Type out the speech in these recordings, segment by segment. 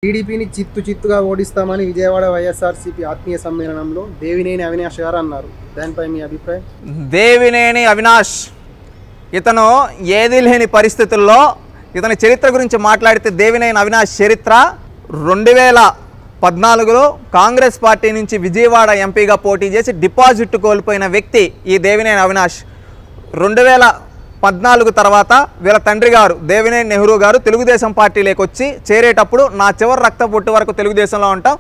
టీడీపీని చిత్తుగా ఓడిస్తామని విజయవాడ వైఎస్ఆర్సీపీ ఆత్మీయ సమ్మేళనంలో దేవినేని అవినాష్ గారు అన్నారు. దానిపై మీ అభిప్రాయం? దేవినేని అవినాష్ ఇతను ఏదీ లేని పరిస్థితుల్లో ఇతని చరిత్ర గురించి మాట్లాడితే దేవినేని అవినాష్ చరిత్ర 2014లో కాంగ్రెస్ పార్టీ నుంచి విజయవాడ ఎంపీగా పోటీ చేసి డిపాజిట్ కోల్పోయిన వ్యక్తి ఈ దేవినేని అవినాష్. 2014 తర్వాత వీళ్ళ తండ్రి గారు దేవినేని నెహ్రూ గారు తెలుగుదేశం పార్టీలోకి వచ్చి చేరేటప్పుడు నా చివరి రక్త పొట్టు వరకు తెలుగుదేశంలో ఉంటాం,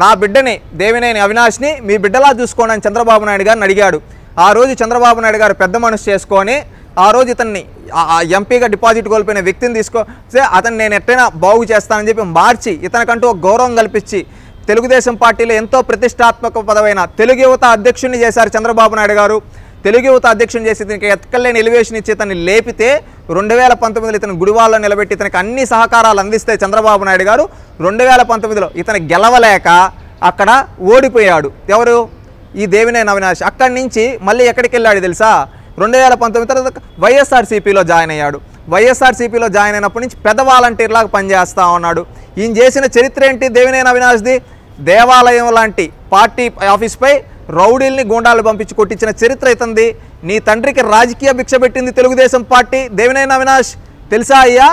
నా బిడ్డని దేవినేని అవినాష్ని మీ బిడ్డలా చూసుకోండి అని చంద్రబాబు నాయుడు గారిని అడిగాడు. ఆ రోజు చంద్రబాబు నాయుడు గారు పెద్ద మనసు చేసుకొని ఆ రోజు ఇతన్ని ఎంపీగా డిపాజిట్ కోల్పోయిన వ్యక్తిని తీసుకొస్తే అతన్ని నేను ఎట్టైనా బాగు చేస్తానని చెప్పి మార్చి ఇతనికంటూ ఒక గౌరవం కల్పించి తెలుగుదేశం పార్టీలో ఎంతో ప్రతిష్టాత్మక పదమైన తెలుగు యువత అధ్యక్షుడిని చేశారు చంద్రబాబు నాయుడు గారు. తెలుగు యువత అధ్యక్షుని చేసి ఇతనికి ఎక్కలేని ఎలివేషన్ ఇచ్చి ఇతన్ని లేపితే 2019లో ఇతను గుడివాళ్ళలో నిలబెట్టి ఇతనికి అన్ని సహకారాలు అందిస్తే చంద్రబాబు నాయుడు గారు 2019లో ఇతను గెలవలేక అక్కడ ఓడిపోయాడు. ఎవరు? ఈ దేవినేని అవినాష్. అక్కడి నుంచి మళ్ళీ ఎక్కడికి వెళ్ళాడు తెలుసా? 2019 తర్వాత వైఎస్ఆర్సీపీలో జాయిన్ అయ్యాడు. వైఎస్ఆర్సీపీలో జాయిన్ అయినప్పటి నుంచి పెద్ద వాలంటీర్లాగా పనిచేస్తూ ఉన్నాడు. ఈయన చేసిన చరిత్ర ఏంటి? దేవినేని అవినాష్ది దేవాలయం లాంటి పార్టీ ఆఫీస్పై రౌడీల్ని గూండాలు పంపించి కొట్టించిన చరిత్ర ఇతంది. నీ తండ్రికి రాజకీయ భిక్ష పెట్టింది తెలుగుదేశం పార్టీ. దేవినేని అవినాష్ తెలుసా అయ్యా?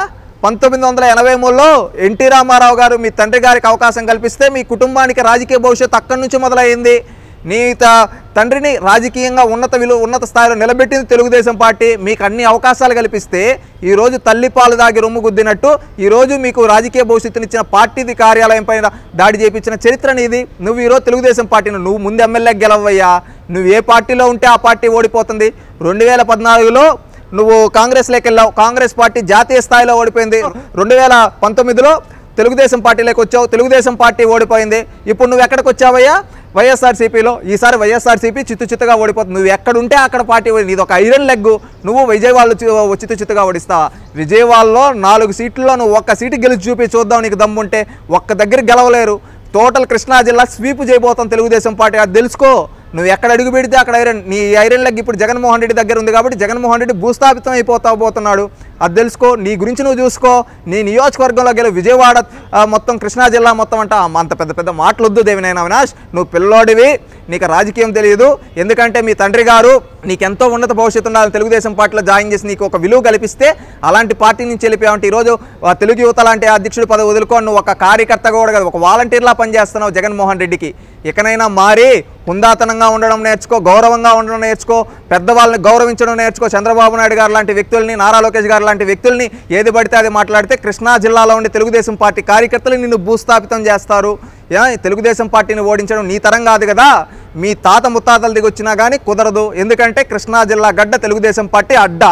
1983లో ఎన్టీ రామారావు గారు మీ తండ్రి గారికి అవకాశం కల్పిస్తే మీ కుటుంబానికి రాజకీయ భవిష్యత్తు అక్కడి నుంచి మొదలైంది. నీ తండ్రిని రాజకీయంగా ఉన్నత స్థాయిలో నిలబెట్టింది తెలుగుదేశం పార్టీ. మీకు అన్ని అవకాశాలు కల్పిస్తే ఈరోజు తల్లిపాలు దాగి రొమ్ము గుద్దినట్టు ఈరోజు మీకు రాజకీయ భవిష్యత్తునిచ్చిన పార్టీది కార్యాలయం పైన దాడి చేయించిన చరిత్ర నీది. నువ్వు ఈరోజు తెలుగుదేశం పార్టీని నువ్వు ముందు ఎమ్మెల్యేకి గెలవయ్యా. నువ్వు ఏ పార్టీలో ఉంటే ఆ పార్టీ ఓడిపోతుంది. 2014లో నువ్వు కాంగ్రెస్లోకి వెళ్ళావు, కాంగ్రెస్ పార్టీ జాతీయ స్థాయిలో ఓడిపోయింది. 2019లో తెలుగుదేశం పార్టీలోకి వచ్చావు, తెలుగుదేశం పార్టీ ఓడిపోయింది. ఇప్పుడు నువ్వు ఎక్కడికి వచ్చావయ్యా? వైఎస్ఆర్సీపీలో. ఈసారి వైఎస్ఆర్సీపీ చిత్తుగా ఓడిపోతుంది. నువ్వు ఎక్కడుంటే అక్కడ పార్టీ నీది ఒక ఐరన్ లెగ్. నువ్వు విజయవాడలో చిత్తుగా ఓడిస్తావా? విజయవాడలో 4 సీట్లలో నువ్వు ఒక్క సీటు గెలిచి చూద్దాం నీకు దమ్ముంటే. ఒక్క దగ్గర గెలవలేరు. టోటల్ కృష్ణా జిల్లా స్వీప్ చేయబోతాం తెలుగుదేశం పార్టీ. అది తెలుసుకో. నువ్వు ఎక్కడ అడుగు పెడితే అక్కడ నీ ఐరన్ లెగ్ ఇప్పుడు జగన్మోహన్ రెడ్డి దగ్గర ఉంది కాబట్టి జగన్మోహన్ రెడ్డి భూస్థాపితం అయిపోతున్నాడు. అది తెలుసుకో. నీ గురించి నువ్వు చూసుకో. నీ నియోజకవర్గంలో గెలు. విజయవాడ మొత్తం కృష్ణా జిల్లా మొత్తం అంట అంత పెద్ద మాటలు వద్దు దేవినేని అవినాష్. నువ్వు పిల్లోడివి, నీకు రాజకీయం తెలియదు. ఎందుకంటే మీ తండ్రి గారు నీకెంతో ఉన్నత భవిష్యత్తు ఉండాలని తెలుగుదేశం పార్టీలో జాయిన్ చేసి నీకు ఒక విలువ కల్పిస్తే అలాంటి పార్టీ నుంచి వెళ్ళిపోయావంటే ఈరోజు తెలుగు యువత లాంటి అధ్యక్షుడి పదవి వదులుకొని నువ్వు ఒక కార్యకర్తగా కూడా కాదు, ఒక వాలంటీర్లా పనిచేస్తున్నావు జగన్మోహన్ రెడ్డికి. ఇకనైనా మారి హుందాతనంగా ఉండడం నేర్చుకో, గౌరవంగా ఉండడం నేర్చుకో, పెద్దవాళ్ళని గౌరవించడం నేర్చుకో. చంద్రబాబు నాయుడు గారు లాంటి వ్యక్తుల్ని, నారా లోకేష్ గారు లాంటి వ్యక్తుల్ని ఏది పడితే అది మాట్లాడితే కృష్ణా జిల్లాలో ఉండే తెలుగుదేశం పార్టీ కార్యకర్తలు నిన్ను భూస్థాపితం చేస్తారు. తెలుగుదేశం పార్టీని ఓడించడం నీ తరం కాదు కదా. మీ తాత ముత్తాతలు దిగొచ్చినా కానీ కుదరదు. ఎందుకంటే కృష్ణా జిల్లా గడ్డ తెలుగుదేశం పార్టీ అడ్డా.